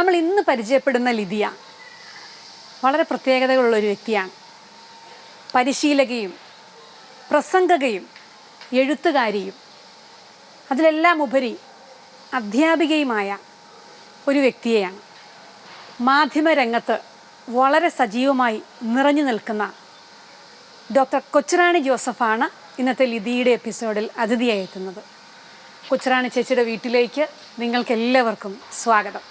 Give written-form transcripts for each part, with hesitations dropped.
നമ്മൾ ഇന്ന് പരിചയപ്പെടുന്ന ലിദിയ വളരെ പ്രത്യേകതകളുള്ളൊരു വ്യക്തിയാണ്. പരിശീലകയും പ്രസംഗകയും എഴുത്തുകാരിയും അതിലെല്ലാം ഉപരി അധ്യാപികയുമായ ഒരു വ്യക്തിയെയാണ്. മാധ്യമരംഗത്ത് വളരെ സജീവമായി നിറഞ്ഞു നിൽക്കുന്ന ഡോക്ടർ കൊച്ചുറാണി ജോസഫാണ് ഇന്നത്തെ ലിദിയുടെ എപ്പിസോഡിൽ അതിഥിയായി എത്തുന്നത്. കൊച്ചുറാണി ചേച്ചിയുടെ വീട്ടിലേക്ക് നിങ്ങൾക്കെല്ലാവർക്കും സ്വാഗതം.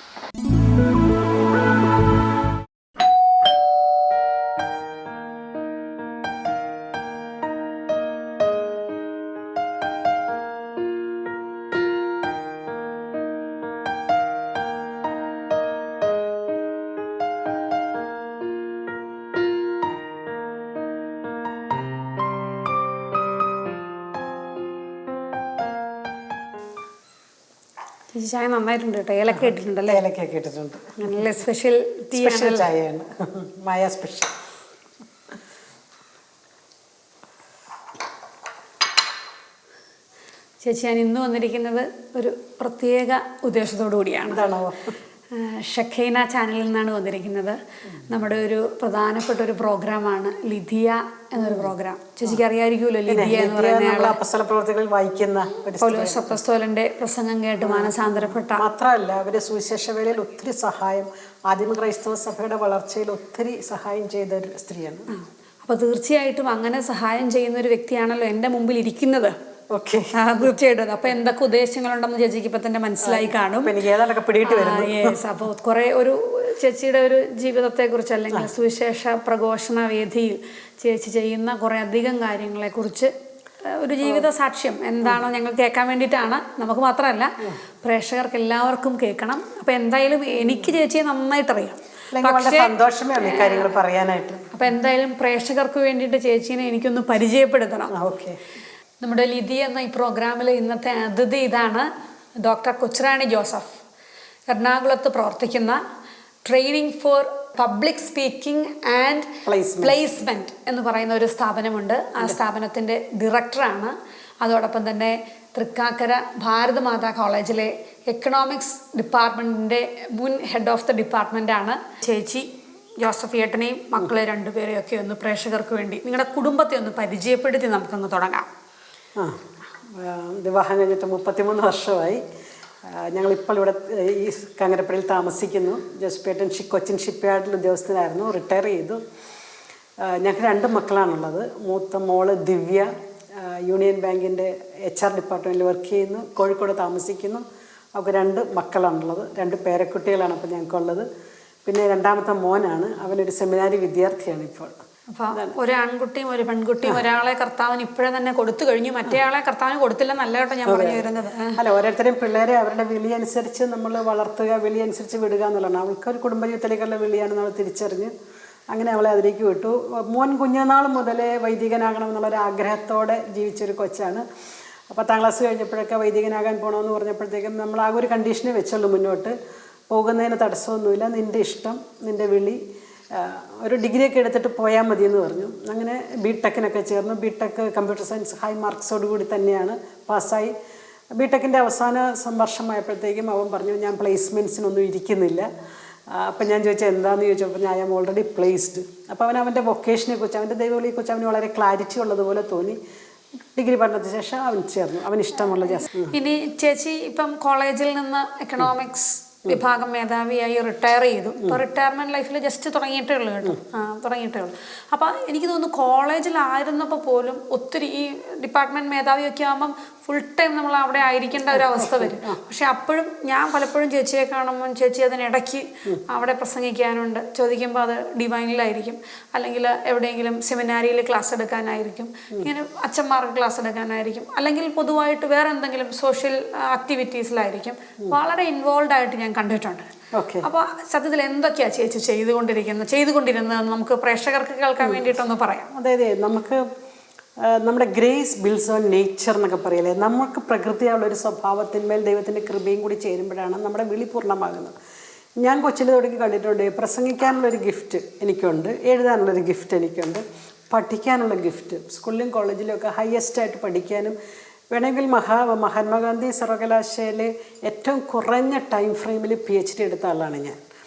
ചായ നന്നായിട്ടുണ്ട് കേട്ടോ. ഏലക്ക ഇട്ടിട്ടുണ്ടല്ലേ? ഏലക്കൊക്കെ ഇട്ടിട്ടുണ്ട്. നല്ല സ്പെഷ്യൽ ചായയാണ്, മായ സ്പെഷ്യൽ. ചേച്ചി, ഞാൻ ഇന്ന് വന്നിരിക്കുന്നത് ഒരു പ്രത്യേക ഉദ്ദേശത്തോടു കൂടിയാണ്. എന്താണോ? ഷഖൈന ചാനലിൽ നിന്നാണ് വന്നിരിക്കുന്നത്. നമ്മുടെ ഒരു പ്രധാനപ്പെട്ട ഒരു പ്രോഗ്രാമാണ് ലിദിയ എന്നൊരു പ്രോഗ്രാം. ചേച്ചിക്ക് അറിയാമായിരിക്കുമല്ലോ ലിദിയ എന്ന് പറയുന്ന അപ്പസ്തല പ്രവർത്തികളിൽ വായിക്കുന്ന പൗലോസ് അപ്പസ്തോലന്റെ പ്രസംഗം കേട്ട് മാനസാന്തരപ്പെട്ട, മാത്രമല്ല അവരുടെ സുവിശേഷ വേളയിൽ ഒത്തിരി സഹായം, ആദിമ ക്രൈസ്തവ സഭയുടെ വളർച്ചയിൽ ഒത്തിരി സഹായം ചെയ്ത ഒരു സ്ത്രീയാണ്. അപ്പോൾ തീർച്ചയായിട്ടും അങ്ങനെ സഹായം ചെയ്യുന്ന ഒരു വ്യക്തിയാണല്ലോ എൻ്റെ മുമ്പിൽ ഇരിക്കുന്നത്. ഓക്കെ, തീർച്ചയായിട്ടും. അപ്പൊ എന്തൊക്കെ ഉദ്ദേശങ്ങളുണ്ടെന്ന് ചേച്ചിക്ക് ഇപ്പൊ തന്നെ മനസ്സിലായി കാണും. അപ്പോൾ കുറെ ഒരു ചേച്ചിയുടെ ഒരു ജീവിതത്തെ കുറിച്ച് അല്ലെങ്കിൽ സുവിശേഷ പ്രഘോഷണ വേദിയിൽ ചേച്ചി ചെയ്യുന്ന കുറെ അധികം കാര്യങ്ങളെ കുറിച്ച് ഒരു ജീവിത സാക്ഷ്യം എന്താണോ ഞങ്ങൾ കേൾക്കാൻ വേണ്ടിയിട്ടാണ്. നമുക്ക് മാത്രമല്ല, പ്രേക്ഷകർക്ക് എല്ലാവർക്കും കേൾക്കണം. അപ്പൊ എന്തായാലും എനിക്ക് ചേച്ചിയെ നന്നായിട്ടറിയാം, പക്ഷേ സന്തോഷമേ കാര്യങ്ങൾ പറയാനായിട്ട്. അപ്പൊ എന്തായാലും പ്രേക്ഷകർക്ക് വേണ്ടിയിട്ട് ചേച്ചീനെ എനിക്കൊന്ന് പരിചയപ്പെടുത്തണം. ഓക്കെ. നമ്മുടെ ലിദി എന്ന ഈ പ്രോഗ്രാമിൽ ഇന്നത്തെ അതിഥി ഇതാണ്, ഡോക്ടർ കൊച്ചുറാണി ജോസഫ്. എറണാകുളത്ത് പ്രവർത്തിക്കുന്ന training for public speaking and placement എന്ന് പറയുന്ന ഒരു സ്ഥാപനമുണ്ട്. ആ സ്ഥാപനത്തിൻ്റെ ഡയറക്ടറാണ്. അതോടൊപ്പം തന്നെ തൃക്കാക്കര ഭാരതമാതാ കോളേജിലെ എക്കണോമിക്സ് ഡിപ്പാർട്ട്മെൻറ്റിൻ്റെ മുൻ ഹെഡ് ഓഫ് ദ ഡിപ്പാർട്ട്മെൻറ്റാണ്. ചേച്ചി ജോസഫ് ഏട്ടനെയും മക്കളെ രണ്ടുപേരെയൊക്കെ ഒന്ന് പ്രേക്ഷകർക്ക് വേണ്ടി നിങ്ങളുടെ കുടുംബത്തെ ഒന്ന് പരിചയപ്പെടുത്തി നമുക്കൊന്ന് തുടങ്ങാം. വിവാഹം കഴിഞ്ഞിട്ട് 33 വർഷമായി. ഞങ്ങളിപ്പോൾ ഇവിടെ ഈ കാങ്ങരപ്പടിയിൽ താമസിക്കുന്നു. ജോസഫേട്ടൻ കൊച്ചിൻ ഷിപ്പ്യാർഡിൽ ഉദ്യോഗസ്ഥനായിരുന്നു, റിട്ടയർ ചെയ്തു. ഞങ്ങൾക്ക് 2 മക്കളാണുള്ളത്. മൂത്ത മോള് ദിവ്യ യൂണിയൻ ബാങ്കിൻ്റെ HR ഡിപ്പാർട്ട്മെൻറ്റിൽ വർക്ക് ചെയ്യുന്നു, കോഴിക്കോട് താമസിക്കുന്നു. അവർക്ക് 2 മക്കളാണുള്ളത്, 2 പേരക്കുട്ടികളാണ് അപ്പോൾ ഞങ്ങൾക്കുള്ളത്. പിന്നെ രണ്ടാമത്തെ മോനാണ്, അവനൊരു സെമിനാരി വിദ്യാർത്ഥിയാണ് ഇപ്പോൾ. അപ്പം ഒരു ആൺകുട്ടിയും ഒരു പെൺകുട്ടിയും ഒരാളെ കർത്താവിന് ഇപ്പോഴേ തന്നെ കൊടുത്തു കഴിഞ്ഞു, മറ്റേ ആളെ കർത്താവിന് കൊടുത്തില്ല. നല്ല കേട്ടോ ഞാൻ പറഞ്ഞു വരുന്നത്. അല്ല, ഓരോരുത്തരെയും പിള്ളേരെ അവരുടെ വിളി അനുസരിച്ച് നമ്മൾ വളർത്തുക, വിളി അനുസരിച്ച് വിടുക എന്നുള്ളതാണ്. അവൾക്കൊരു കുടുംബജീവിതത്തിലേക്കുള്ള വിളിയാണ് നമ്മൾ തിരിച്ചറിഞ്ഞ് അങ്ങനെ അവളെ അതിലേക്ക് വിട്ടു. മോൻ കുഞ്ഞുനാൾ മുതലേ വൈദികനാകണം എന്നുള്ളൊരു ആഗ്രഹത്തോടെ ജീവിച്ചൊരു കൊച്ചാണ്. 10ാം ക്ലാസ് കഴിഞ്ഞപ്പോഴൊക്കെ വൈദികനാകാൻ പോകണമെന്ന് പറഞ്ഞപ്പോഴത്തേക്കും നമ്മൾ ആ ഒരു കണ്ടീഷനെ വെച്ചുള്ളൂ. മുന്നോട്ട് പോകുന്നതിന് തടസ്സമൊന്നുമില്ല, നിൻ്റെ ഇഷ്ടം, നിൻ്റെ വിളി, ഒരു ഡിഗ്രിയൊക്കെ എടുത്തിട്ട് പോയാൽ മതി എന്ന് പറഞ്ഞു. അങ്ങനെ ബിടെക്കിനൊക്കെ ചേർന്നു. ബിടെക് കമ്പ്യൂട്ടർ സയൻസ് ഹൈ മാർക്സോടുകൂടി തന്നെയാണ് പാസ്സായി. ബിടെക്കിൻ്റെ അവസാന വർഷമായപ്പോഴത്തേക്കും അവൻ പറഞ്ഞു, ഞാൻ പ്ലേസ്മെൻറ്റ്സിനൊന്നും ഇരിക്കുന്നില്ല. അപ്പം ഞാൻ ചോദിച്ചാൽ എന്താണെന്ന് ചോദിച്ചപ്പോൾ ഐ ആം ഓൾറെഡി പ്ലേസ്ഡ്. അപ്പോൾ അവൻ്റെ വൊക്കേഷനെക്കുറിച്ച്, അവൻ്റെ ദൈവവിളിയെക്കുറിച്ച് അവന് വളരെ ക്ലാരിറ്റി ഉള്ളതുപോലെ തോന്നി. ഡിഗ്രി പഠനത്തിന് ശേഷം അവൻ ചേർന്നു, അവന് ഇഷ്ടമുള്ള ഇനി ചേച്ചി ഇപ്പം കോളേജിൽ നിന്ന് എക്കണോമിക്സ് വിഭാഗം മേധാവിയായി റിട്ടയർ ചെയ്തു. ഇപ്പോൾ റിട്ടയർമെൻറ്റ് ലൈഫിൽ ജസ്റ്റ് തുടങ്ങിയിട്ടേ ഉള്ളൂ കേട്ടോ. തുടങ്ങിയിട്ടേ ഉള്ളൂ. അപ്പോൾ എനിക്ക് തോന്നുന്നു കോളേജിലായിരുന്നപ്പോൾ പോലും ഒത്തിരി ഈ ഡിപ്പാർട്ട്മെൻറ്റ് മേധാവിയൊക്കെ ആകുമ്പം ഫുൾ ടൈം നമ്മൾ അവിടെ ആയിരിക്കേണ്ട ഒരു അവസ്ഥ വരും. പക്ഷെ അപ്പോഴും ഞാൻ പലപ്പോഴും ചേച്ചിയെ കാണുമ്പം ചേച്ചി അതിനിടയ്ക്ക് അവിടെ പ്രസംഗിക്കാനുണ്ട്, ചോദിക്കുമ്പോൾ അത് ഡിവൈനിലായിരിക്കും, അല്ലെങ്കിൽ എവിടെയെങ്കിലും സെമിനാരിയിൽ ക്ലാസ് എടുക്കാനായിരിക്കും, ഇങ്ങനെ അച്ഛന്മാർക്ക് ക്ലാസ് എടുക്കാനായിരിക്കും, അല്ലെങ്കിൽ പൊതുവായിട്ട് വേറെ എന്തെങ്കിലും സോഷ്യൽ ആക്ടിവിറ്റീസിലായിരിക്കും. വളരെ ഇൻവോൾവ് ആയിട്ട് ഞാൻ കണ്ടിട്ടുണ്ട്. അപ്പോൾ സത്യത്തിൽ എന്തൊക്കെയാണ് ചേച്ചി ചെയ്തുകൊണ്ടിരുന്നത് നമുക്ക് പ്രേക്ഷകർക്ക് കേൾക്കാൻ വേണ്ടിയിട്ടൊന്ന് പറയാം. അതെ, നമുക്ക് നമ്മുടെ ഗ്രേസ് ബിൽസ് ഓൺ നേച്ചർ എന്നൊക്കെ പറയല്ലേ, നമുക്ക് പ്രകൃതിയുള്ളൊരു സ്വഭാവത്തിന്മേൽ ദൈവത്തിൻ്റെ കൃപയും കൂടി ചേരുമ്പോഴാണ് നമ്മുടെ വിളി പൂർണ്ണമാകുന്നത്. ഞാൻ കൊച്ചിൽ തുടങ്ങി കണ്ടിട്ടുണ്ട്, പ്രസംഗിക്കാനുള്ളൊരു ഗിഫ്റ്റ് എനിക്കുണ്ട്, എഴുതാനുള്ളൊരു ഗിഫ്റ്റ് എനിക്കുണ്ട്, പഠിക്കാനുള്ള ഗിഫ്റ്റ് സ്കൂളിലും കോളേജിലും ഒക്കെ ഹയസ്റ്റായിട്ട് പഠിക്കാനും വേണമെങ്കിൽ മഹാത്മാഗാന്ധി സർവകലാശാലയിൽ ഏറ്റവും കുറഞ്ഞ ടൈം ഫ്രെയിമിൽ PhD എടുത്ത ആളാണ് ഞാൻ.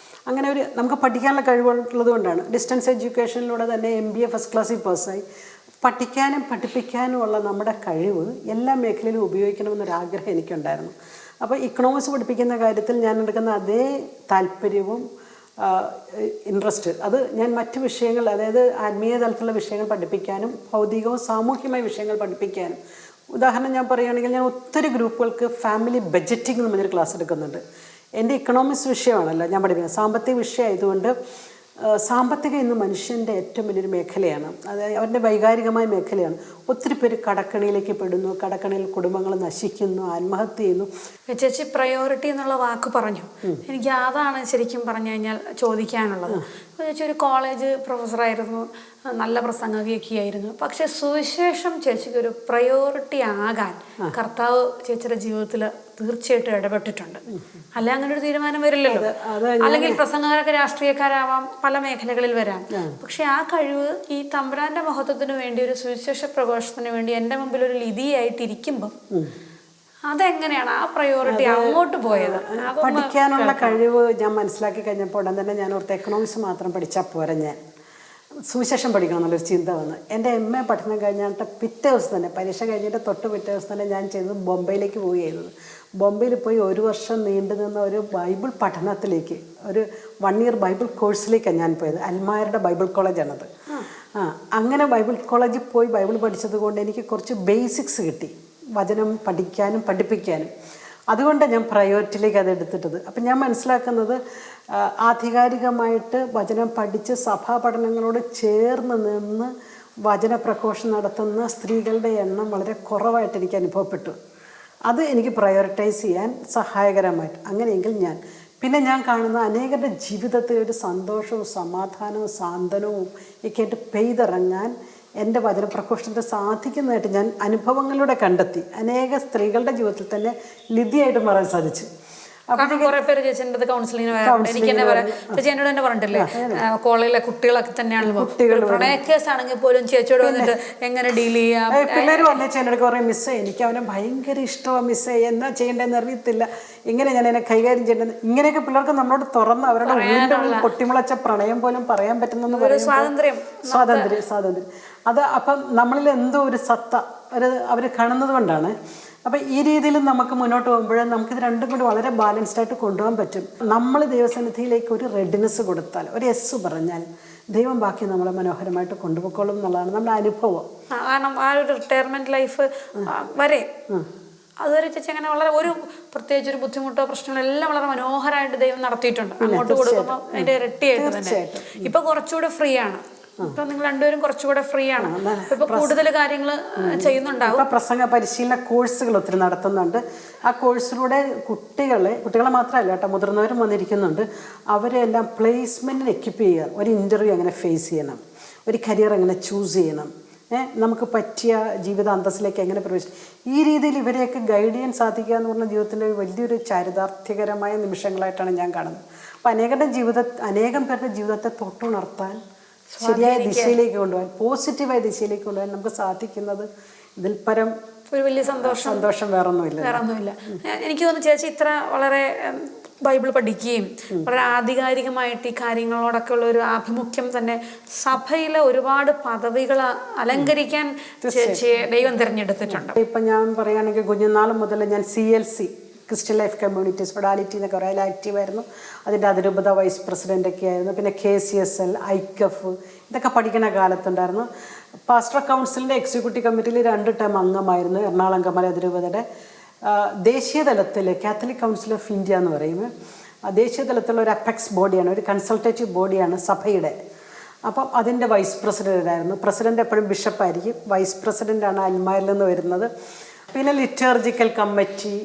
അങ്ങനെ നമുക്ക് പഠിക്കാനുള്ള കഴിവുള്ളത് കൊണ്ടാണ് ഡിസ്റ്റൻസ് എഡ്യൂക്കേഷനിലൂടെ തന്നെ MBA ഫസ്റ്റ് ക്ലാസ്സിൽ പാസ്സായി. പഠിക്കാനും പഠിപ്പിക്കാനുമുള്ള നമ്മുടെ കഴിവ് എല്ലാ മേഖലയിലും ഉപയോഗിക്കണമെന്നൊരാഗ്രഹം എനിക്കുണ്ടായിരുന്നു. അപ്പോൾ ഇക്കണോമിക്സ് പഠിപ്പിക്കുന്ന കാര്യത്തിൽ ഞാൻ എടുക്കുന്ന അതേ താല്പര്യവും ഇൻട്രസ്റ്റ് അത് ഞാൻ മറ്റ് വിഷയങ്ങൾ, അതായത് ആത്മീയ തലത്തിലുള്ള വിഷയങ്ങൾ പഠിപ്പിക്കാനും ഭൗതികവും സാമൂഹ്യമായ വിഷയങ്ങൾ പഠിപ്പിക്കാനും. ഉദാഹരണം ഞാൻ പറയുകയാണെങ്കിൽ, ഞാൻ ഒത്തിരി ഗ്രൂപ്പുകൾക്ക് ഫാമിലി ബഡ്ജറ്റിംഗ് എന്ന് പറഞ്ഞൊരു ക്ലാസ് എടുക്കുന്നുണ്ട്. എൻ്റെ ഇക്കണോമിക്സ് വിഷയമാണല്ലോ ഞാൻ പഠിപ്പിക്കുന്നത്, സാമ്പത്തിക വിഷയമായതുകൊണ്ട് സാമ്പത്തികം ഇന്ന് മനുഷ്യൻ്റെ ഏറ്റവും വലിയൊരു മേഖലയാണ്. അതായത് അവരുടെ വൈകാരികമായ മേഖലയാണ്. ഒത്തിരി പേര് കടക്കണിയിലേക്ക് പെടുന്നു, കടക്കണിയിൽ കുടുംബങ്ങൾ നശിക്കുന്നു, ആത്മഹത്യ ചെയ്യുന്നു. ചേച്ചി പ്രയോറിറ്റി എന്നുള്ള വാക്ക് പറഞ്ഞു, എനിക്ക് അതാണ് ശരിക്കും പറഞ്ഞു കഴിഞ്ഞാൽ ചോദിക്കാനുള്ളത്. ചേച്ചി ഒരു കോളേജ് പ്രൊഫസറായിരുന്നു, നല്ല പ്രസംഗകയൊക്കെയായിരുന്നു. പക്ഷെ സുവിശേഷം ചേച്ചിക്ക് ഒരു പ്രയോറിറ്റി ആകാൻ കർത്താവ് ചേച്ചിയുടെ ജീവിതത്തിൽ തീർച്ചയായിട്ടും ഇടപെട്ടിട്ടുണ്ട്. അല്ല അങ്ങനെ ഒരു തീരുമാനം വരില്ലല്ലോ. അല്ലെങ്കിൽ പ്രസംഗകരൊക്കെ രാഷ്ട്രീയക്കാരാവാം, പല മേഖലകളിൽ വരാം. പക്ഷെ ആ കഴിവ് ഈ തമ്പുരാന്റെ മഹത്വത്തിന് വേണ്ടി, ഒരു സുവിശേഷ പ്രഘോഷത്തിന് വേണ്ടി എൻ്റെ മുമ്പിൽ ഒരു ലിതിയായിട്ടിരിക്കുമ്പം അതെങ്ങനെയാണ് ആ പ്രയോറിറ്റി അങ്ങോട്ട് പോയത്? പഠിക്കാനുള്ള കഴിവ് ഞാൻ മനസ്സിലാക്കി കഴിഞ്ഞപ്പോൾ ഉടൻ തന്നെ ഞാൻ ഓർത്ത് എക്കണോമിക്സ് മാത്രം പഠിച്ചാൽ പോരാ, ഞാൻ സുവിശേഷം പഠിക്കണം എന്നുള്ളൊരു ചിന്ത വന്നു. എൻ്റെ MA പഠനം കഴിഞ്ഞിട്ട് പിറ്റേ ദിവസം തന്നെ, പരീക്ഷ കഴിഞ്ഞിട്ട് തൊട്ട് പിറ്റേ ദിവസം തന്നെ ഞാൻ ചെയ്തത് ബോംബെയിലേക്ക് പോവുകയാണ് ചെയ്തത്. ബോംബെയിൽ പോയി 1 വർഷം നീണ്ടു നിന്ന ഒരു ബൈബിൾ പഠനത്തിലേക്ക്, ഒരു 1 ഇയർ ബൈബിൾ കോഴ്സിലേക്കാണ് ഞാൻ പോയത്. അൽമായരുടെ ബൈബിൾ കോളേജാണത്. അങ്ങനെ ബൈബിൾ കോളേജിൽ പോയി ബൈബിൾ പഠിച്ചത് കൊണ്ട് എനിക്ക് കുറച്ച് ബേസിക്സ് കിട്ടി, വചനം പഠിക്കാനും പഠിപ്പിക്കാനും. അതുകൊണ്ട് ഞാൻ പ്രയോറിറ്റിയിലേക്ക് അത് എടുത്തിട്ടത്. അപ്പം ഞാൻ മനസ്സിലാക്കുന്നത്, ആധികാരികമായിട്ട് വചനം പഠിച്ച് സഭാ പഠനങ്ങളോട് ചേർന്ന് നിന്ന് വചന പ്രഘോഷണം നടത്തുന്ന സ്ത്രീകളുടെ എണ്ണം വളരെ കുറവായിട്ട് എനിക്ക് അനുഭവപ്പെട്ടു. അത് എനിക്ക് പ്രയോറിറ്റൈസ് ചെയ്യാൻ സഹായകരമായിട്ട്. അങ്ങനെയെങ്കിൽ ഞാൻ കാണുന്ന അനേകരുടെ ജീവിതത്തിൽ ഒരു സന്തോഷവും സമാധാനവും സാന്ത്വനവും ഒക്കെ ആയിട്ട് പെയ്തിറങ്ങാൻ എൻ്റെ വചനപ്രഘോഷണത്തെ സാധിക്കുന്നതായിട്ട് ഞാൻ അനുഭവങ്ങളിലൂടെ കണ്ടെത്തി. അനേക സ്ത്രീകളുടെ ജീവിതത്തിൽ തന്നെ ലിതിയായിട്ട് മാറാൻ സാധിച്ചു. കുറെ പേര് ചേച്ചിൻ്റെ കൗൺസിലിങ്ങിന് എനിക്ക് തന്നെ പറയാം. ചേച്ചി എന്നോട് തന്നെ പറഞ്ഞിട്ടില്ലേ, കോളേജിലെ കുട്ടികളൊക്കെ തന്നെയാണല്ലോ, പ്രണയ കേസ് ആണെങ്കിൽ പോലും ചേച്ചിയോട് വന്നിട്ട് എങ്ങനെ ഡീൽ ചെയ്യാം. പിള്ളേർ വന്നേച്ചാൽ എന്നോട് കുറേ മിസ്സേ, എനിക്ക് അവനെ ഭയങ്കര ഇഷ്ടമാണ് മിസ്സേ, എന്നാ ചെയ്യേണ്ടതെന്ന് അറിയത്തില്ല, എങ്ങനെ ഞാൻ എന്നെ കൈകാര്യം ചെയ്യേണ്ടത്, ഇങ്ങനെയൊക്കെ പിള്ളേർക്ക് നമ്മളോട് തുറന്ന് അവരുടെ വീണ്ടും പൊട്ടിമുളച്ച പ്രണയം പോലും പറയാൻ പറ്റുന്നെന്ന് പറയുമ്പോൾ സ്വാതന്ത്ര്യം അത് അപ്പം നമ്മളിൽ എന്തോ ഒരു സത്ത അവർ കാണുന്നത് കൊണ്ടാണ്. അപ്പം ഈ രീതിയിൽ നമുക്ക് മുന്നോട്ട് പോകുമ്പോൾ നമുക്കിത് രണ്ടും കൂടി വളരെ ബാലൻസ്ഡ് ആയിട്ട് കൊണ്ടുപോകാൻ പറ്റും. നമ്മൾ ദൈവസന്നിധിയിലേക്ക് ഒരു റെഡിനെസ് കൊടുത്താൽ, ഒരു യെസ് പറഞ്ഞാൽ, ദൈവം ബാക്കി നമ്മളെ മനോഹരമായിട്ട് കൊണ്ടുപോയിക്കോളും എന്നുള്ളതാണ് നമ്മുടെ അനുഭവം. കാരണം ആ ഒരു റിട്ടയർമെന്റ് ലൈഫ് വരെ അതുവരെ ചേച്ചി അങ്ങനെ വളരെ ഒരു പ്രത്യേകിച്ച് ഒരു ബുദ്ധിമുട്ടോ പ്രശ്നങ്ങളോ എല്ലാം വളരെ മനോഹരമായിട്ട് ദൈവം നടത്തിയിട്ടുണ്ട്. അങ്ങോട്ട് കൊടുക്കുമ്പോൾ അതിന്റെ ഇരട്ടിയായിട്ട് തന്നെ. ഇപ്പൊ കുറച്ചുകൂടെ ഫ്രീ ആണ്. ഇപ്പൊ നിങ്ങൾ രണ്ടുപേരും കുറച്ചുകൂടെ ഫ്രീ ആണ്. ഇപ്പൊ കൂടുതൽ കാര്യങ്ങൾ ചെയ്യുന്നുണ്ടാവും. ഇപ്പൊ പ്രസംഗ പരിശീലന കോഴ്സുകൾ ഒത്തിരി നടത്തുന്നുണ്ട്. ആ കോഴ്സിലൂടെ കുട്ടികളെ മാത്രമല്ല കേട്ടോ, മുതിർന്നവരും വന്നിരിക്കുന്നുണ്ട്. അവരെല്ലാം പ്ലേസ്മെന്റിന് എക്വിപ്പ് ചെയ്യുക. ഒരു ഇന്റർവ്യൂ എങ്ങനെ ഫേസ് ചെയ്യണം, ഒരു കരിയർ എങ്ങനെ ചൂസ് ചെയ്യണം, നമുക്ക് പറ്റിയ ജീവിത അന്തസ്സിലേക്ക് എങ്ങനെ പ്രവേശിക്കും, ഈ രീതിയിൽ ഇവരെയൊക്കെ ഗൈഡ് ചെയ്യാൻ സാധിക്കുക എന്ന് പറഞ്ഞ ജീവിതത്തിൻ്റെ വലിയൊരു ചാരിതാർത്ഥ്യകരമായ നിമിഷങ്ങളായിട്ടാണ് ഞാൻ കാണുന്നത്. അപ്പം അനേകം പേരുടെ ജീവിതത്തെ തൊട്ടുണർത്താൻ, ശരിയായ ദിശയിലേക്ക് കൊണ്ടുപോകാൻ, പോസിറ്റീവായ ദിശയിലേക്ക് കൊണ്ടുപോകാൻ നമുക്ക് സാധിക്കുന്നത് ഇതിൽ പരം ഒരു വലിയ സന്തോഷം വേറൊന്നുമില്ല. എനിക്ക് തോന്നുന്നു ചേച്ചി ഇത്ര വളരെ ബൈബിൾ പഠിക്കുകയും വളരെ ആധികാരികമായിട്ട് ഈ കാര്യങ്ങളോടൊക്കെ ഉള്ള ഒരു ആഭിമുഖ്യം തന്നെ സഭയിലെ ഒരുപാട് പദവികൾ അലങ്കരിക്കാൻ ചേച്ചിയെ ദൈവം തിരഞ്ഞെടുത്തിട്ടുണ്ട്. ഇപ്പം ഞാൻ പറയുകയാണെങ്കിൽ കുഞ്ഞുനാൾ മുതൽ ഞാൻ CLC ക്രിസ്ത്യൻ ലൈഫ് കമ്മ്യൂണിറ്റീസ് ഫെഡാലിറ്റി എന്നൊക്കെ കുറേ ആക്റ്റീവായിരുന്നു. അതിൻ്റെ അതിരൂപത വൈസ് പ്രസിഡൻ്റൊക്കെ ആയിരുന്നു. പിന്നെ KCSL, ICF ഇതൊക്കെ പഠിക്കുന്ന കാലത്തുണ്ടായിരുന്നു. പാസ്റ്റർ കൗൺസിലിൻ്റെ എക്സിക്യൂട്ടീവ് കമ്മിറ്റിയിൽ 2 ടൈം അംഗമായിരുന്നു. എറണാകുളം അങ്കമാലി അതിരൂപതയുടെ ദേശീയ തലത്തിൽ കാത്തലിക് കൗൺസിൽ ഓഫ് ഇന്ത്യ എന്ന് പറയും. ദേശീയ തലത്തിലുള്ള ഒരു അപ്പെക്സ് ബോഡിയാണ്, ഒരു കൺസൾട്ടേറ്റീവ് ബോഡിയാണ് സഭയുടെ. അപ്പം അതിൻ്റെ വൈസ് പ്രസിഡൻ്റായിരുന്നു. പ്രസിഡൻ്റ് എപ്പോഴും ബിഷപ്പായിരിക്കും. വൈസ് പ്രസിഡൻ്റാണ് അൽമാരിൽ നിന്ന് വരുന്നത്. പിന്നെ liturgical committee,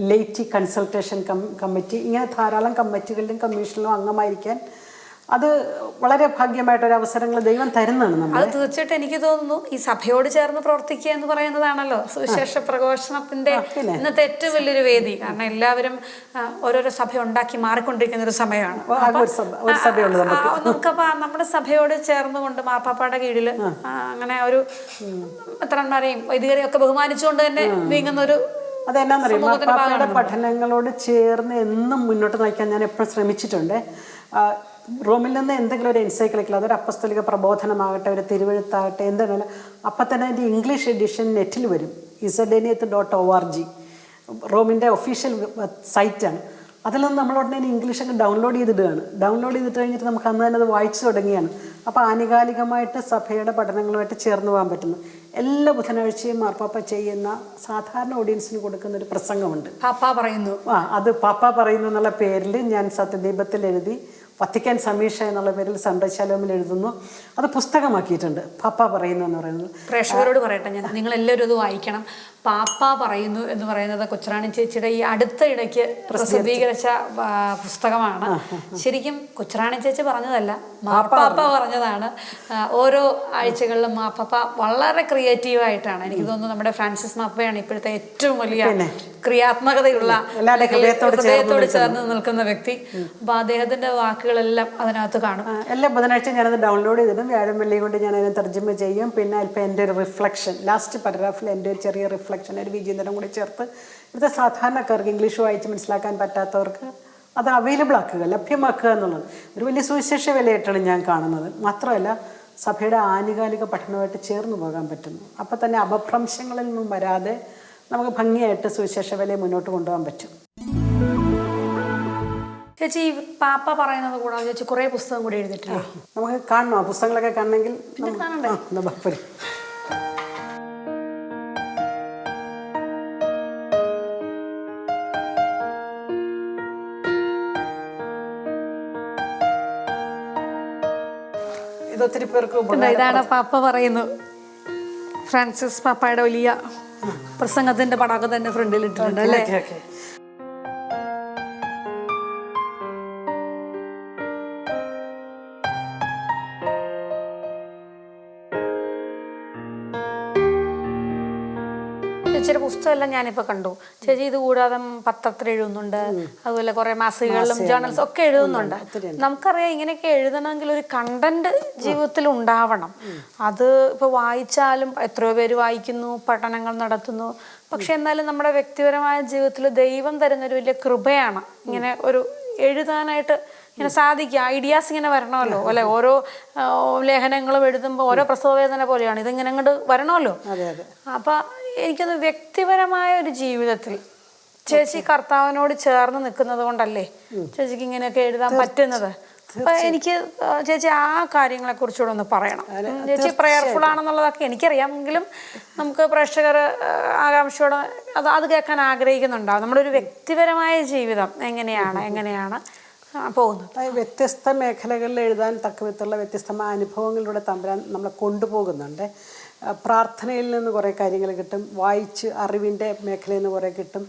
laity consultation committee, ഇങ്ങനെ ധാരാളം കമ്മിറ്റികളിലും കമ്മീഷനിലും അംഗമായിരിക്കാൻ അത് വളരെ ഭാഗ്യമായിട്ടൊരു അവസരങ്ങൾ ദൈവം തരുന്നതാണ് നമ്മൾ. അത് തീർച്ചയായിട്ടും എനിക്ക് തോന്നുന്നു ഈ സഭയോട് ചേർന്ന് പ്രവർത്തിക്കുക എന്ന് പറയുന്നതാണല്ലോ സുവിശേഷ പ്രഘോഷണത്തിന്റെ ഇന്നത്തെ ഏറ്റവും വലിയൊരു വേദി. കാരണം എല്ലാവരും ഓരോരോ സഭ ഉണ്ടാക്കി മാറിക്കൊണ്ടിരിക്കുന്ന ഒരു സമയമാണ്. നമുക്കപ്പോ നമ്മുടെ സഭയോട് ചേർന്നുകൊണ്ട് മാർപ്പാപ്പയുടെ കീഴിൽ അങ്ങനെ ഒരു മെത്രാന്മാരെയും വൈദികരെയും ഒക്കെ ബഹുമാനിച്ചുകൊണ്ട് തന്നെ നീങ്ങുന്ന ഒരു അതെന്നാന്നറിയാം, മാർപ്പാപ്പയുടെ പഠനങ്ങളോട് ചേർന്ന് എന്നും മുന്നോട്ട് നയിക്കാൻ ഞാൻ എപ്പോഴും ശ്രമിച്ചിട്ടുണ്ട്. റോമിൽ നിന്ന് എന്തെങ്കിലും ഒരു എൻസൈക്ലിക്കൽ, അതൊരു അപ്പസ്തോലിക പ്രബോധനമാകട്ടെ, ഒരു തിരുവഴുത്താകട്ടെ, എന്തായാലും അപ്പം തന്നെ അതിൻ്റെ ഇംഗ്ലീഷ് എഡിഷൻ നെറ്റിൽ വരും. isdeniath.org റോമിൻ്റെ official സൈറ്റാണ്. അതിൽ നിന്ന് നമ്മൾ ഉടനെ ഇംഗ്ലീഷൊക്കെ ഡൗൺലോഡ് ചെയ്തിടുകയാണ്. ഡൗൺലോഡ് ചെയ്തിട്ട് കഴിഞ്ഞിട്ട് നമുക്ക് അന്ന് തന്നെ അത് വായിച്ചു തുടങ്ങിയാണ്. അപ്പോൾ ആനുകാലികമായിട്ട് സഭയുടെ പഠനങ്ങളുമായിട്ട് ചേർന്ന് പോകാൻ പറ്റുന്നു. എല്ലാ ബുധനാഴ്ചയും മാർപ്പാപ്പ ചെയ്യുന്ന സാധാരണ ഓഡിയൻസിന് കൊടുക്കുന്ന ഒരു പ്രസംഗമുണ്ട്. പാപ്പ പറയുന്നു. അത് പാപ്പ പറയുന്നു എന്നുള്ള പേരിൽ ഞാൻ സത്യദീപത്തിൽ എഴുതി, വത്തിക്കാൻ സമീക്ഷ എന്നുള്ള പേരിൽ സൺഡേ ശലോമിൽ എഴുതുന്നു. അത് പുസ്തകമാക്കിയിട്ടുണ്ട്. പാപ്പ പറയുന്നു എന്ന് പറയുന്നത്. പ്രേക്ഷകരോട് പറയട്ടെ, ഞാൻ നിങ്ങളെല്ലാവരും ഇത് വായിക്കണം. പാപ്പ പറയുന്നു എന്ന് പറയുന്നത് കൊച്ചുറാണി ചേച്ചിയുടെ ഈ അടുത്ത ഇടയ്ക്ക് പ്രസിദ്ധീകരിച്ച പുസ്തകമാണ്. ശരിക്കും കൊച്ചുറാണി ചേച്ചി പറഞ്ഞതല്ല, മാർപ്പാപ്പ പറഞ്ഞതാണ്. ഓരോ ആഴ്ചകളിലും മാർപ്പാപ്പ വളരെ ക്രിയേറ്റീവായിട്ടാണ്, എനിക്ക് തോന്നുന്നു നമ്മുടെ ഫ്രാൻസിസ് മാപ്പയാണ് ഇപ്പോഴത്തെ ഏറ്റവും വലിയ ക്രിയാത്മകതയുള്ള ഹൃദയത്തോട് ചേർന്ന് നിൽക്കുന്ന വ്യക്തി. അപ്പൊ അദ്ദേഹത്തിന്റെ വാക്കുകളെല്ലാം അതിനകത്ത് കാണും. എല്ലാ ബുധനാഴ്ച ഞാനത് ഡൗൺലോഡ് ചെയ്തിടും. വ്യാഴം വെള്ളി കൊണ്ട് ഞാൻ അതിനെ തർജ്ജമ ചെയ്യും. പിന്നെ അല്പം എൻ്റെ ഒരു റിഫ്ലക്ഷൻ, ലാസ്റ്റ് പാരഗ്രാഫിൽ എൻ്റെ ഒരു ചെറിയ റിഫ്ലക്ഷൻ, ഒരു വിജയന്തരം കൂടി ചേർത്ത് ഇവിടുത്തെ സാധാരണക്കാർക്ക് ഇംഗ്ലീഷ് വായിച്ച് മനസ്സിലാക്കാൻ പറ്റാത്തവർക്ക് അത് അവൈലബിൾ ആക്കുക, ലഭ്യമാക്കുക എന്നുള്ളത് ഒരു വലിയ സുവിശേഷ വിലയായിട്ടാണ് ഞാൻ കാണുന്നത്. മാത്രമല്ല സഭയുടെ ആനുകാലിക പഠനമായിട്ട് ചേർന്ന് പോകാൻ പറ്റുന്നു. അപ്പം തന്നെ അപഭ്രംശങ്ങളിൽ നിന്നും വരാതെ നമുക്ക് ഭംഗിയായിട്ട് സുവിശേഷ വിലയെ മുന്നോട്ട് കൊണ്ടുപോകാൻ പറ്റും. ചേച്ചി പാപ്പ പറയുന്നത് കൂടാതെ ചേച്ചി കുറേ പുസ്തകം കൂടി എഴുതിയിട്ടില്ലേ? നമുക്ക് കാണണോ പുസ്തകങ്ങളൊക്കെ കാണണമെങ്കിൽ? ഇതൊത്തിരി പേർക്ക് ഇതാണ് പാപ്പ പറയുന്നു. ഫ്രാൻസിസ് പാപ്പയുടെ വലിയ പ്രസംഗത്തിന്റെ പടമൊക്കെ തന്നെ ഫ്രണ്ടിൽ ഇട്ടിട്ടുണ്ട് അല്ലേ? ചേച്ചിയുടെ പുസ്തകമെല്ലാം ഞാനിപ്പോൾ കണ്ടു. ചേച്ചി ഇത് കൂടാതെ പത്രത്തിൽ എഴുതുന്നുണ്ട്, അതുപോലെ കുറേ മാസികകളിലും ജേർണൽസും ഒക്കെ എഴുതുന്നുണ്ട്. നമുക്കറിയാം ഇങ്ങനെയൊക്കെ എഴുതണമെങ്കിൽ ഒരു കണ്ടന്റ് ജീവിതത്തിൽ ഉണ്ടാവണം. അത് ഇപ്പോൾ വായിച്ചാലും എത്രയോ പേര് വായിക്കുന്നു, പഠനങ്ങൾ നടത്തുന്നു. പക്ഷെ എന്നാലും നമ്മുടെ വ്യക്തിപരമായ ജീവിതത്തിൽ ദൈവം തരുന്നൊരു വലിയ കൃപയാണ് ഇങ്ങനെ ഒരു എഴുതാനായിട്ട് ഇങ്ങനെ സാധിക്കുക. ഐഡിയാസ് ഇങ്ങനെ വരണമല്ലോ അല്ലെ? ഓരോ ലേഖനങ്ങളും എഴുതുമ്പോൾ ഓരോ പ്രസവവേദന പോലെയാണ് ഇതിങ്ങനെ അങ്ങോട്ട് വരണമല്ലോ. അപ്പം എനിക്കൊന്ന് വ്യക്തിപരമായ ഒരു ജീവിതത്തിൽ ചേച്ചി കർത്താവിനോട് ചേർന്ന് നിൽക്കുന്നത് കൊണ്ടല്ലേ ചേച്ചിക്ക് ഇങ്ങനെയൊക്കെ എഴുതാൻ പറ്റുന്നത്. അപ്പൊ എനിക്ക് ചേച്ചി ആ കാര്യങ്ങളെ കുറിച്ചുകൂടെ ഒന്ന് പറയണം. ചേച്ചി പ്രയർഫുൾ ആണെന്നുള്ളതൊക്കെ എനിക്കറിയാമെങ്കിലും നമുക്ക് പ്രേക്ഷകർ ആകാംക്ഷയോടെ അത് കേൾക്കാൻ ആഗ്രഹിക്കുന്നുണ്ടാവും. നമ്മുടെ ഒരു വ്യക്തിപരമായ ജീവിതം എങ്ങനെയാണ് പോകുന്നത്. വ്യത്യസ്ത മേഖലകളിൽ എഴുതാൻ തക്കവിധമുള്ള വ്യത്യസ്തമായ അനുഭവങ്ങളിലൂടെ തമ്പുരാൻ നമ്മളെ കൊണ്ടുപോകുന്നുണ്ട്. പ്രാർത്ഥനയിൽ നിന്ന് കുറേ കാര്യങ്ങൾ കിട്ടും, വായിച്ച് അറിവിൻ്റെ മേഖലയിൽ നിന്ന് കുറേ കിട്ടും.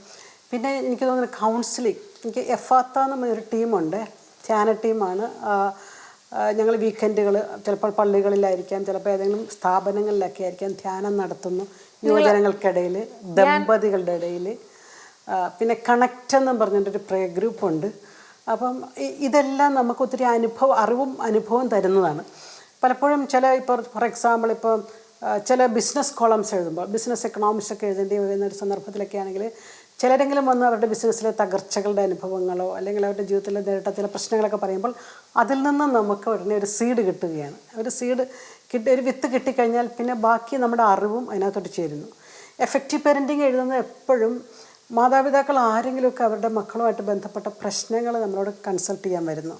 പിന്നെ എനിക്ക് തോന്നുന്നു കൗൺസിലിംഗ്, എനിക്ക് എഫാത്ത എന്നൊരു ടീമുണ്ട്, ധ്യാന ടീമാണ്. ഞങ്ങൾ വീക്കെൻഡുകൾ ചിലപ്പോൾ പള്ളികളിലായിരിക്കാം, ചിലപ്പോൾ ഏതെങ്കിലും സ്ഥാപനങ്ങളിലൊക്കെ ആയിരിക്കാം ധ്യാനം നടത്തുന്നു. യുവജനങ്ങൾക്കിടയിൽ, ദമ്പതികളുടെ ഇടയിൽ. പിന്നെ കണക്റ്റ് എന്നും പറഞ്ഞിട്ടൊരു പ്രേ ഗ്രൂപ്പുണ്ട്. അപ്പം ഇതെല്ലാം നമുക്ക് ഒത്തിരി അറിവും അനുഭവം തരുന്നതാണ്. പലപ്പോഴും ഇപ്പോൾ ഫോർ എക്സാമ്പിൾ ഇപ്പോൾ ചില ബിസിനസ് കോളംസ് എഴുതുമ്പോൾ, ബിസിനസ് എക്കണോമിക്സ് ഒക്കെ എഴുതേണ്ടി വരുന്ന ഒരു സന്ദർഭത്തിലൊക്കെ ആണെങ്കിൽ ചിലരെങ്കിലും വന്ന് അവരുടെ ബിസിനസ്സിലെ തകർച്ചകളുടെ അനുഭവങ്ങളോ അല്ലെങ്കിൽ അവരുടെ ജീവിതത്തിലെ നേരിട്ട ചില പ്രശ്നങ്ങളൊക്കെ പറയുമ്പോൾ അതിൽ നിന്ന് നമുക്ക് ഉടനെ ഒരു സീഡ് കിട്ടുകയാണ്. ഒരു വിത്ത് കിട്ടിക്കഴിഞ്ഞാൽ പിന്നെ ബാക്കി നമ്മുടെ അറിവും അതിനകത്തോട്ട് ചേരുന്നു. എഫക്റ്റീവ് പേരൻറ്റിങ് എഴുതുന്നത് എപ്പോഴും മാതാപിതാക്കൾ ആരെങ്കിലുമൊക്കെ അവരുടെ മക്കളുമായിട്ട് ബന്ധപ്പെട്ട പ്രശ്നങ്ങൾ നമ്മളോട് കൺസൾട്ട് ചെയ്യാൻ വരുന്നു.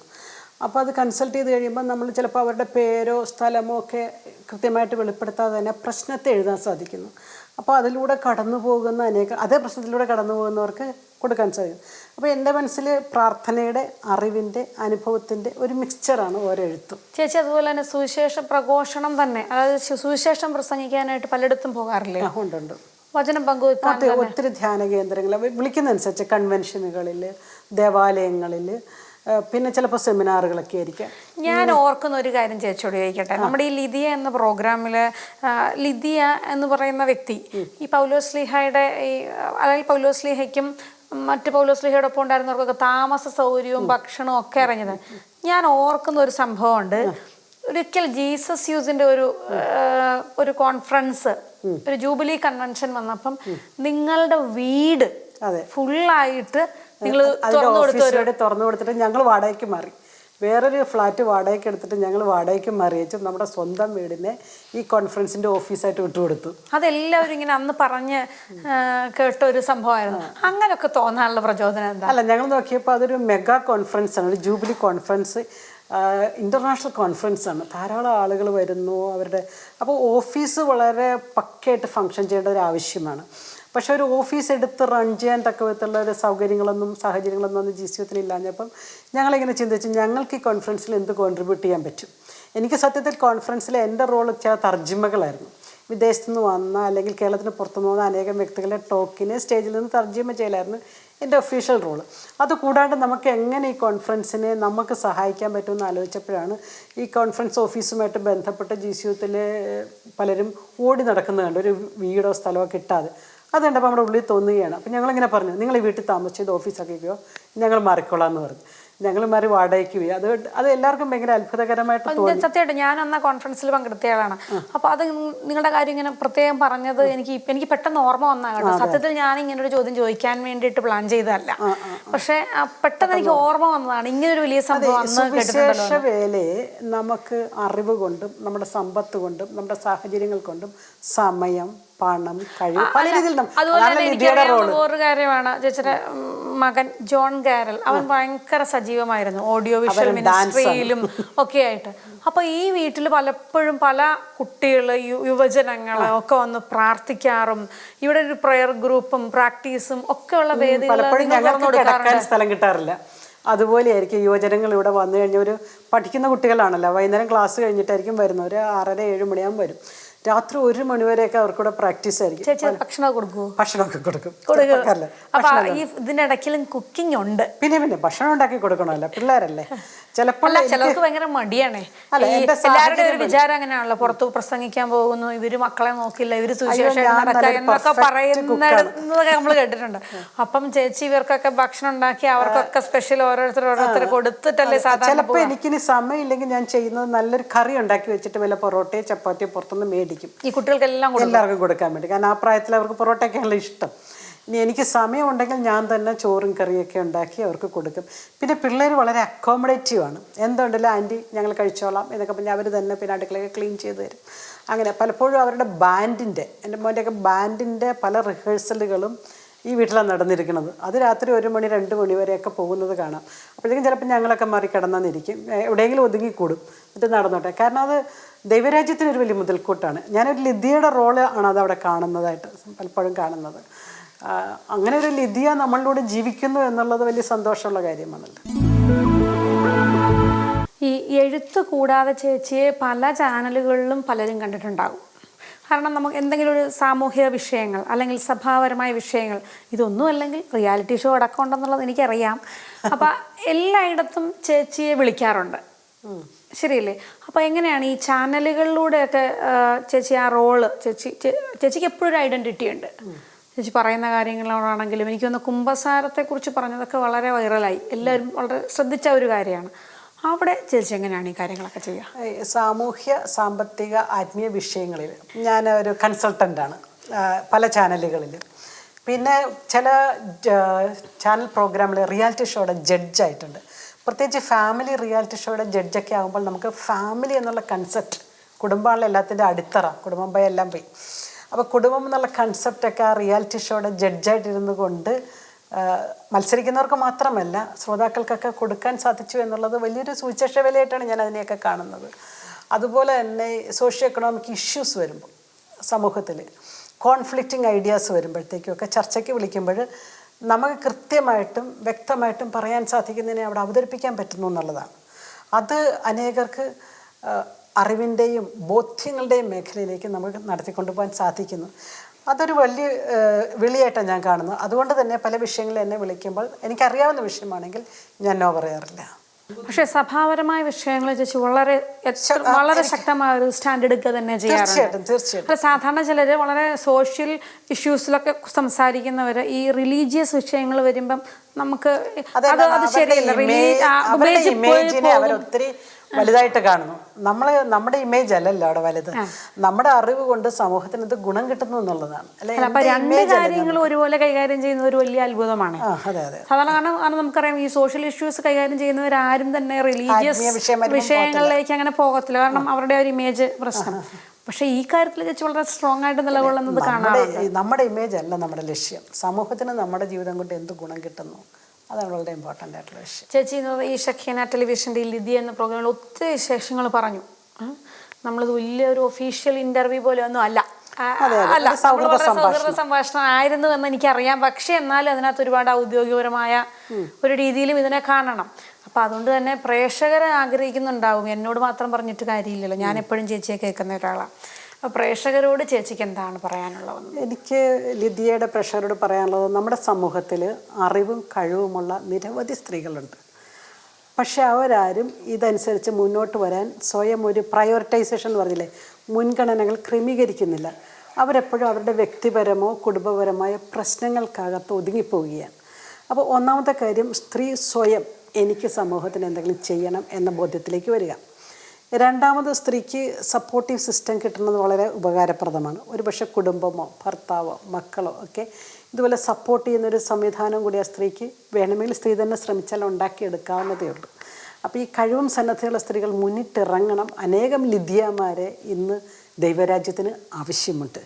അപ്പോൾ അത് കൺസൾട്ട് ചെയ്ത് കഴിയുമ്പോൾ നമ്മൾ ചിലപ്പോൾ അവരുടെ പേരോ സ്ഥലമോ ഒക്കെ കൃത്യമായിട്ട് വെളിപ്പെടുത്താതെ തന്നെ പ്രശ്നത്തെ എഴുതാൻ സാധിക്കുന്നു. അപ്പോൾ അതിലൂടെ കടന്നു പോകുന്ന അതേ പ്രശ്നത്തിലൂടെ കടന്നു പോകുന്നവർക്ക് കൊടുക്കാൻ സാധിക്കും. അപ്പോൾ എൻ്റെ മനസ്സിൽ പ്രാർത്ഥനയുടെ, അറിവിൻ്റെ, അനുഭവത്തിൻ്റെ ഒരു മിക്സ്ചറാണ് ഓരോ എഴുത്തും. ചേച്ചി അതുപോലെ തന്നെ സുവിശേഷ പ്രഘോഷണം തന്നെ, അതായത് സുവിശേഷം പ്രസംഗിക്കാനായിട്ട് പലയിടത്തും പോകാറില്ലേ? ഉണ്ട്. വചനം പങ്കുവെക്കാൻ ഒത്തിരി ധ്യാന കേന്ദ്രങ്ങൾ വിളിക്കുന്നതനുസരിച്ച് കൺവെൻഷനുകളിൽ, ദേവാലയങ്ങളിൽ, പിന്നെ ചിലപ്പോൾ സെമിനാറുകളൊക്കെ ആയിരിക്കാം. ഞാൻ ഓർക്കുന്ന ഒരു കാര്യം ചേച്ചിയോട് ചോദിക്കട്ടെ. നമ്മുടെ ഈ ലിദിയ എന്ന പ്രോഗ്രാമിൽ ലിദിയ എന്ന് പറയുന്ന വ്യക്തി ഈ പൗലോസ്ലീഹയുടെ അതായത് പൗലോസ്ലീഹയ്ക്കും മറ്റ് പൗലോസ്ലീഹയോടൊപ്പം ഉണ്ടായിരുന്നവർക്കൊക്കെ താമസ സൗകര്യവും ഭക്ഷണവും ഒക്കെ അറിഞ്ഞത്. ഞാൻ ഓർക്കുന്ന ഒരു സംഭവമുണ്ട്. ഒരിക്കൽ ജീസസ് യൂസിന്റെ ഒരു കോൺഫറൻസ്, ഒരു ജൂബിലി കൺവെൻഷൻ വന്നപ്പം നിങ്ങളുടെ വീട് ഫുള്ളായിട്ട് നിങ്ങൾ തുറന്നു കൊടുത്തിട്ട് ഞങ്ങൾ വാടകയ്ക്ക് മാറി. വേറൊരു ഫ്ലാറ്റ് വാടകയ്ക്ക് എടുത്തിട്ട് ഞങ്ങൾ വാടകയ്ക്ക് മാറിയേച്ചും നമ്മുടെ സ്വന്തം വീടിനെ ഈ കോൺഫറൻസിന്റെ ഓഫീസായിട്ട് വിട്ടുകൊടുത്തു. അതെല്ലാവരും ഇങ്ങനെ അന്ന് പറഞ്ഞ് കേട്ട ഒരു സംഭവമായിരുന്നു. അങ്ങനെയൊക്കെ തോന്നാനുള്ള പ്രചോദനം എന്താ? അല്ല, ഞങ്ങൾ നോക്കിയപ്പോൾ അതൊരു മെഗാ കോൺഫറൻസ് ആണ്, ഒരു ജൂബിലി കോൺഫറൻസ്, ഇൻ്റർനാഷണൽ കോൺഫറൻസ് ആണ്. ധാരാളം ആളുകൾ വരുന്നു അവരുടെ. അപ്പോൾ ഓഫീസ് വളരെ പക്കയായിട്ട് ഫങ്ഷൻ ചെയ്യേണ്ട ഒരു ആവശ്യമാണ്. പക്ഷെ ഒരു ഓഫീസ് എടുത്ത് റൺ ചെയ്യാൻ തക്ക വിധത്തിലുള്ള ഒരു സാഹചര്യങ്ങളൊന്നും അന്ന് GCUത്തിന് ഇല്ലാഞ്ഞപ്പം ഞങ്ങളിങ്ങനെ ചിന്തിച്ചു, ഞങ്ങൾക്ക് ഈ കോൺഫറൻസിൽ എന്ത് കോൺട്രിബ്യൂട്ട് ചെയ്യാൻ പറ്റും. എനിക്ക് സത്യത്തിൽ കോൺഫറൻസിൽ എൻ്റെ റോൾ ചില തർജ്ജിമകളായിരുന്നു. വിദേശത്തു നിന്ന് വന്ന അല്ലെങ്കിൽ കേരളത്തിന് പുറത്തുനിന്ന് വന്ന അനേകം വ്യക്തികളുടെ ടോക്കിന് സ്റ്റേജിൽ നിന്ന് തർജ്ജിമ ചെയ്യലായിരുന്നു എൻ്റെ ഒഫീഷ്യൽ റോള്. അതുകൂടാണ്ട് നമുക്ക് എങ്ങനെ ഈ കോൺഫറൻസിനെ നമുക്ക് സഹായിക്കാൻ പറ്റുമെന്ന് ആലോചിച്ചപ്പോഴാണ് ഈ കോൺഫറൻസ് ഓഫീസുമായിട്ട് ബന്ധപ്പെട്ട് GCUത്തിലെ പലരും ഓടി നടക്കുന്നത് കണ്ട് ഒരു വീടോ സ്ഥലമോ കിട്ടാതെ. അത് കണ്ടപ്പോൾ നമ്മുടെ ഉള്ളിൽ തോന്നുകയാണ്. അപ്പം ഞങ്ങളിങ്ങനെ പറഞ്ഞു, നിങ്ങൾ ഈ വീട്ടിൽ താമസിച്ചത് ഓഫീസാക്കിക്കോ, ഞങ്ങൾ മാറിക്കൊള്ളാം എന്ന് പറഞ്ഞു. ഞങ്ങൾ മാറി വാടകയ്ക്ക് പോയി. അത് എല്ലാവർക്കും ഭയങ്കര അത്ഭുതകരമായിട്ട് തോന്നി. സത്യമായിട്ട് ഞാൻ അന്ന് കോൺഫറൻസിൽ പങ്കെടുത്തയാളാണ്. അപ്പോൾ അത് നിങ്ങളുടെ കാര്യം ഇങ്ങനെ പ്രത്യേകം പറഞ്ഞത് എനിക്ക് പെട്ടെന്ന് ഓർമ്മ വന്നാ കേട്ടോ. സത്യത്തിൽ ഞാൻ ഇങ്ങനെ ഒരു ചോദ്യം ചോദിക്കാൻ വേണ്ടിയിട്ട് പ്ലാൻ ചെയ്തതല്ല, പക്ഷെ പെട്ടെന്ന് എനിക്ക് ഓർമ്മ വന്നതാണ് ഇങ്ങനൊരു വലിയ സംഭവം. സുവിശേഷ വേലയെ നമുക്ക് അറിവ് കൊണ്ടും നമ്മുടെ സമ്പത്ത് കൊണ്ടും നമ്മുടെ സാഹചര്യങ്ങൾ കൊണ്ടും സമയം, പണം, കഴിവ് പല രീതിയിൽ. വേറൊരു കാര്യമാണ്, ചേച്ചിയുടെ മകൻ ജോൺ ഗാരൽ, അവൻ ഭയങ്കര സജീവമായിരുന്നു ഓഡിയോ വിഷ്വൽ മിനിസ്ട്രിയിലും ഒക്കെ ആയിട്ട്. അപ്പൊ ഈ വീട്ടിൽ പലപ്പോഴും പല കുട്ടികൾ, യുവജനങ്ങള് ഒക്കെ വന്ന് പ്രാർത്ഥിക്കാറും ഇവിടെ ഒരു പ്രയർ ഗ്രൂപ്പും പ്രാക്ടീസും ഒക്കെ ഉള്ള വേദികൾ സ്ഥലം കിട്ടാറില്ല. അതുപോലെ ആയിരിക്കും യുവജനങ്ങൾ ഇവിടെ വന്നു കഴിഞ്ഞാൽ ഒരു പഠിക്കുന്ന കുട്ടികളാണല്ലോ, വൈകുന്നേരം ക്ലാസ് കഴിഞ്ഞിട്ടായിരിക്കും വരുന്നത്. ഒരു 6:30 7 മണിയാകുമ്പോൾ വരും. രാത്രി 1 മണിവരെയൊക്കെ അവർക്കൂടെ പ്രാക്ടീസ് ആയിരിക്കും. ഭക്ഷണമൊക്കെ കൊടുക്കും. ഇതിനിടയ്ക്കിലും കുക്കിംഗ് ഉണ്ട്. പിന്നെ ഭക്ഷണം ഉണ്ടാക്കി കൊടുക്കണമല്ലോ, പിള്ളേരല്ലേ. ചിലപ്പോൾ ചിലർക്ക് ഭയങ്കര മടിയാണേ. എല്ലാവരുടെ ഒരു വിചാരം അങ്ങനെയാണല്ലോ, പുറത്ത് പ്രസംഗിക്കാൻ പോകുന്നു, ഇവര് മക്കളെ നോക്കില്ല, ഇവര് സുവിശേഷം എന്നൊക്കെ പറയുന്നത് നമ്മൾ കേട്ടിട്ടുണ്ട്. അപ്പം ചേച്ചി ഇവർക്കൊക്കെ ഭക്ഷണം ഉണ്ടാക്കി അവർക്കൊക്കെ സ്പെഷ്യൽ ഓരോരുത്തർ കൊടുത്തിട്ടല്ലേ സാധാരണ. ചിലപ്പോൾ എനിക്കിനി സമയമില്ലെങ്കിൽ ഞാൻ ചെയ്യുന്നത് നല്ലൊരു കറി ഉണ്ടാക്കി വെച്ചിട്ട് വല്ല പൊറോട്ടയോ ചപ്പാത്തിയോ പുറത്തുനിന്ന് മേടിക്കും ഈ കുട്ടികൾക്കെല്ലാം എല്ലാവർക്കും കൊടുക്കാൻ വേണ്ടി. കാരണം ആ പ്രായത്തിൽ അവർക്ക് പൊറോട്ടയൊക്കെയാണല്ലോ ഇഷ്ടം. ഇനി എനിക്ക് സമയമുണ്ടെങ്കിൽ ഞാൻ തന്നെ ചോറും കറിയൊക്കെ ഉണ്ടാക്കി അവർക്ക് കൊടുക്കും. പിന്നെ പിള്ളേർ വളരെ അക്കോമഡേറ്റീവ് ആണ്. എന്തുണ്ടല്ലോ ആൻറ്റി ഞങ്ങൾ കഴിച്ചോളാം എന്നൊക്കെ പറഞ്ഞാൽ അവർ തന്നെ പിന്നെ അടുക്കളയൊക്കെ ക്ലീൻ ചെയ്ത് തരും. അങ്ങനെ പലപ്പോഴും അവരുടെ എൻ്റെ മോൻ്റെയൊക്കെ ബാൻഡിൻ്റെ പല റിഹേഴ്സലുകളും ഈ വീട്ടിലാണ് നടന്നിരിക്കുന്നത്. അത് രാത്രി 1 മണി 2 മണി വരെയൊക്കെ പോകുന്നത് കാണാം. അപ്പോഴത്തേക്കും ചിലപ്പോൾ ഞങ്ങളൊക്കെ മാറി കിടന്നിരിക്കും, എവിടെയെങ്കിലും ഒതുങ്ങിക്കൂടും, എന്നിട്ട് നടന്നോട്ടെ. കാരണം അത് ദൈവരാജ്യത്തിനൊരു വലിയ മുതൽക്കൂട്ടാണ്. ഞാനൊരു ലിദിയയുടെ റോള് ആണ് അതവിടെ കാണുന്നതായിട്ട് പലപ്പോഴും കാണുന്നത്. അങ്ങനെ ഒരു ലിദിയ നമ്മളിലൂടെ ജീവിക്കുന്നു എന്നുള്ളത് വലിയ സന്തോഷമുള്ള കാര്യമാണല്ലോ. ഈ എഴുത്ത് കൂടാതെ ചേച്ചിയെ പല ചാനലുകളിലും പലരും കണ്ടിട്ടുണ്ടാകും. കാരണം നമുക്ക് എന്തെങ്കിലും ഒരു സാമൂഹിക വിഷയങ്ങൾ അല്ലെങ്കിൽ സഭാപരമായ വിഷയങ്ങൾ, ഇതൊന്നും അല്ലെങ്കിൽ റിയാലിറ്റി ഷോ അടക്കം ഉണ്ടെന്നുള്ളത് എനിക്കറിയാം. അപ്പം എല്ലായിടത്തും ചേച്ചിയെ വിളിക്കാറുണ്ട്, ശരിയല്ലേ? അപ്പോൾ എങ്ങനെയാണ് ഈ ചാനലുകളിലൂടെയൊക്കെ ചേച്ചി ആ റോള്, ചേച്ചിക്ക് എപ്പോഴും ഒരു ഐഡൻറ്റിറ്റി ഉണ്ട്. ചേച്ചി പറയുന്ന കാര്യങ്ങളോടാണെങ്കിലും എനിക്കൊന്ന് കുമ്പസാരത്തെക്കുറിച്ച് പറഞ്ഞതൊക്കെ വളരെ വൈറലായി, എല്ലാവരും വളരെ ശ്രദ്ധിച്ച ഒരു കാര്യമാണ്. അവിടെ ചേച്ചി എങ്ങനെയാണ് ഈ കാര്യങ്ങളൊക്കെ ചെയ്യുക? സാമൂഹ്യ സാമ്പത്തിക ആത്മീയ വിഷയങ്ങളിൽ ഞാൻ ഒരു കൺസൾട്ടൻ്റാണ് പല ചാനലുകളിൽ. പിന്നെ ചില ചാനൽ പ്രോഗ്രാമിൽ റിയാലിറ്റി ഷോയുടെ ജഡ്ജായിട്ടുണ്ട്. പ്രത്യേകിച്ച് ഫാമിലി റിയാലിറ്റി ഷോയുടെ ജഡ്ജൊക്കെ ആകുമ്പോൾ നമുക്ക് ഫാമിലി എന്നുള്ള കൺസെപ്റ്റ്, കുടുംബമാണല്ലോ എല്ലാത്തിൻ്റെ അടിത്തറ, കുടുംബം പോയി എല്ലാം പോയി. അപ്പോൾ കുടുംബം എന്നുള്ള കൺസെപ്റ്റൊക്കെ ആ റിയാലിറ്റി ഷോയുടെ ജഡ്ജായിട്ടിരുന്നു കൊണ്ട് മത്സരിക്കുന്നവർക്ക് മാത്രമല്ല ശ്രോതാക്കൾക്കൊക്കെ കൊടുക്കാൻ സാധിച്ചു എന്നുള്ളത് വലിയൊരു സുവിശേഷ വിലയായിട്ടാണ് ഞാൻ അതിനെയൊക്കെ കാണുന്നത്. അതുപോലെ തന്നെ സോഷ്യോ എക്കണോമിക് ഇഷ്യൂസ് വരുമ്പോൾ, സമൂഹത്തിൽ കോൺഫ്ലിക്റ്റിംഗ് ഐഡിയാസ് വരുമ്പോഴത്തേക്കുമൊക്കെ ചർച്ചയ്ക്ക് വിളിക്കുമ്പോൾ നമുക്ക് കൃത്യമായിട്ടും വ്യക്തമായിട്ടും പറയാൻ സാധിക്കുന്നതിനെ അവിടെ അവതരിപ്പിക്കാൻ പറ്റുന്നു എന്നുള്ളതാണ്. അത് അനേകർക്ക് അറിവിൻ്റെയും ബോധ്യങ്ങളുടെയും മേഖലയിലേക്ക് നമുക്ക് നടത്തിക്കൊണ്ടുപോകാൻ സാധിക്കുന്നു. അതൊരു വലിയ വിളിയായിട്ടാണ് ഞാൻ കാണുന്നത്. അതുകൊണ്ട് തന്നെ പല വിഷയങ്ങളിൽ എന്നെ വിളിക്കുമ്പോൾ എനിക്കറിയാവുന്ന വിഷയമാണെങ്കിൽ ഞാൻ നോ പറയാറില്ല. പക്ഷെ സഭാപരമായ വിഷയങ്ങൾ ചേച്ചി വളരെ ശക്തമായ ഒരു സ്റ്റാൻഡ് എടുക്കുക തന്നെ ചെയ്യാറുണ്ട്. തീർച്ചയായിട്ടും. സാധാരണ ചിലര് വളരെ സോഷ്യൽ ഇഷ്യൂസിലൊക്കെ സംസാരിക്കുന്നവര് ഈ റിലീജിയസ് വിഷയങ്ങൾ വരുമ്പം നമുക്ക് അത് ശരിയല്ല. അവരൊത്തിരി വലുതായിട്ട് കാണുന്നു. നമ്മുടെ ഇമേജ് അല്ലല്ലോ അവിടെ വലുത്. നമ്മുടെ അറിവ് കൊണ്ട് സമൂഹത്തിന് ഇത് ഗുണം കിട്ടുന്നു എന്നുള്ളതാണ്. അപ്പൊ രണ്ട് കാര്യങ്ങൾ ഒരുപോലെ കൈകാര്യം ചെയ്യുന്നത് ഒരു വലിയ അത്ഭുതമാണ്. സാധാരണ കാരണം നമുക്കറിയാം ഈ സോഷ്യൽ ഇഷ്യൂസ് കൈകാര്യം ചെയ്യുന്നവരാരും തന്നെ റിലീജിയസ് വിഷയങ്ങളിലേക്ക് അങ്ങനെ പോകത്തില്ല. കാരണം അവരുടെ ഒരു ഇമേജ് പ്രശ്നം. പക്ഷെ ഈ കാര്യത്തിൽ ചേച്ചി വളരെ സ്ട്രോങ് ആയിട്ട് നിലകൊള്ളുന്നത് കാണാറുണ്ട്. നമ്മുടെ ഇമേജ് അല്ല നമ്മുടെ ലക്ഷ്യം. സമൂഹത്തിന് നമ്മുടെ ജീവിതം കൊണ്ട് എന്ത് ഗുണം കിട്ടുന്നു, അതാണ് വളരെ ഇമ്പോർട്ടൻ്റ് ആയിട്ടുള്ള വിഷയം. ചേച്ചി ഈ ഷക്കീന ടെലിവിഷൻ്റെ ലിദിയ എന്ന പ്രോഗ്രാമിൽ ഒത്തിരി വിശേഷങ്ങൾ പറഞ്ഞു. നമ്മളത് വലിയൊരു ഒഫീഷ്യൽ ഇന്റർവ്യൂ പോലെ ഒന്നും അല്ല, സൗഹൃദ സംഭാഷണം ആയിരുന്നു എന്ന് എനിക്കറിയാം. പക്ഷെ എന്നാലും അതിനകത്ത് ഒരുപാട് ഔദ്യോഗികപരമായ ഒരു രീതിയിലും ഇതിനെ കാണണം. അപ്പം അതുകൊണ്ട് തന്നെ പ്രേക്ഷകരെ ആഗ്രഹിക്കുന്നുണ്ടാവും. എന്നോട് മാത്രം പറഞ്ഞിട്ട് കാര്യമില്ലല്ലോ, ഞാൻ എപ്പോഴും ചേച്ചിയെ കേൾക്കുന്ന ഒരാളാണ്. പ്രേക്ഷകരോട് ചേച്ചിക്ക് എന്താണ് പറയാനുള്ളത്? എനിക്ക് ലിദിയയുടെ പ്രേക്ഷകരോട് പറയാനുള്ളത്, നമ്മുടെ സമൂഹത്തിൽ അറിവും കഴിവുമുള്ള നിരവധി സ്ത്രീകളുണ്ട്. പക്ഷെ അവരാരും ഇതനുസരിച്ച് മുന്നോട്ട് വരാൻ സ്വയം ഒരു പ്രയോറിറ്റൈസേഷൻ എന്ന് പറഞ്ഞില്ലേ, മുൻഗണനകൾ ക്രമീകരിക്കുന്നില്ല. അവരെപ്പോഴും അവരുടെ വ്യക്തിപരമോ കുടുംബപരമായ പ്രശ്നങ്ങൾക്കകത്ത് ഒതുങ്ങിപ്പോവുകയാണ്. അപ്പോൾ ഒന്നാമത്തെ കാര്യം, സ്ത്രീ സ്വയം എനിക്ക് സമൂഹത്തിന് എന്തെങ്കിലും ചെയ്യണം എന്ന ബോധ്യത്തിലേക്ക് വരിക. രണ്ടാമത്, സ്ത്രീക്ക് സപ്പോർട്ടീവ് സിസ്റ്റം കിട്ടുന്നത് വളരെ ഉപകാരപ്രദമാണ്. ഒരുപക്ഷെ കുടുംബമോ ഭർത്താവോ മക്കളോ ഒക്കെ ഇതുപോലെ സപ്പോർട്ട് ചെയ്യുന്നൊരു സംവിധാനം കൂടി ആ സ്ത്രീക്ക് വേണമെങ്കിൽ സ്ത്രീ തന്നെ ശ്രമിച്ചാൽ ഉണ്ടാക്കിയെടുക്കാവുന്നതേ ഉള്ളൂ. അപ്പോൾ ഈ കഴിവും സന്നദ്ധയുള്ള സ്ത്രീകൾ മുന്നിട്ടിറങ്ങണം. അനേകം ലിദിയമാരെ ഇന്ന് ദൈവരാജ്യത്തിന് ആവശ്യമുണ്ട്.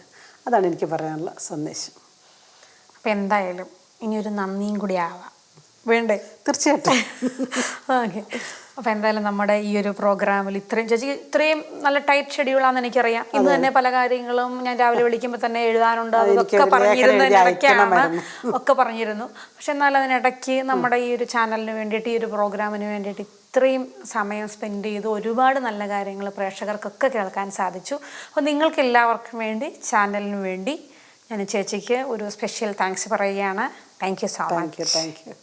അതാണ് എനിക്ക് പറയാനുള്ള സന്ദേശം. അപ്പം എന്തായാലും ഇനിയൊരു നന്ദിയും കൂടി ആവാം വേണ്ടേ? തീർച്ചയായിട്ടും. ഓക്കെ. അപ്പോൾ എന്തായാലും നമ്മുടെ ഈ ഒരു പ്രോഗ്രാമിൽ ഇത്രയും നല്ല ടൈറ്റ് ഷെഡ്യൂളാണെന്ന് എനിക്കറിയാം. ഇന്ന് തന്നെ പല കാര്യങ്ങളും ഞാൻ രാവിലെ വിളിക്കുമ്പോൾ തന്നെ എഴുതാനുണ്ട്, അതൊക്കെ പറഞ്ഞിരുന്നു. പക്ഷെ എന്നാൽ അതിനിടയ്ക്ക് നമ്മുടെ ഈ ഒരു ചാനലിന് വേണ്ടിയിട്ട്, ഈ ഒരു പ്രോഗ്രാമിന് വേണ്ടിയിട്ട് ഇത്രയും സമയം സ്പെൻഡ് ചെയ്ത് ഒരുപാട് നല്ല കാര്യങ്ങൾ പ്രേക്ഷകർക്കൊക്കെ കേൾക്കാൻ സാധിച്ചു. അപ്പോൾ നിങ്ങൾക്ക് എല്ലാവർക്കും വേണ്ടി, ചാനലിന് വേണ്ടി ഞാൻ ചേച്ചിക്ക് ഒരു സ്പെഷ്യൽ താങ്ക്സ് പറയുകയാണ്. Thank you so much. Thank you.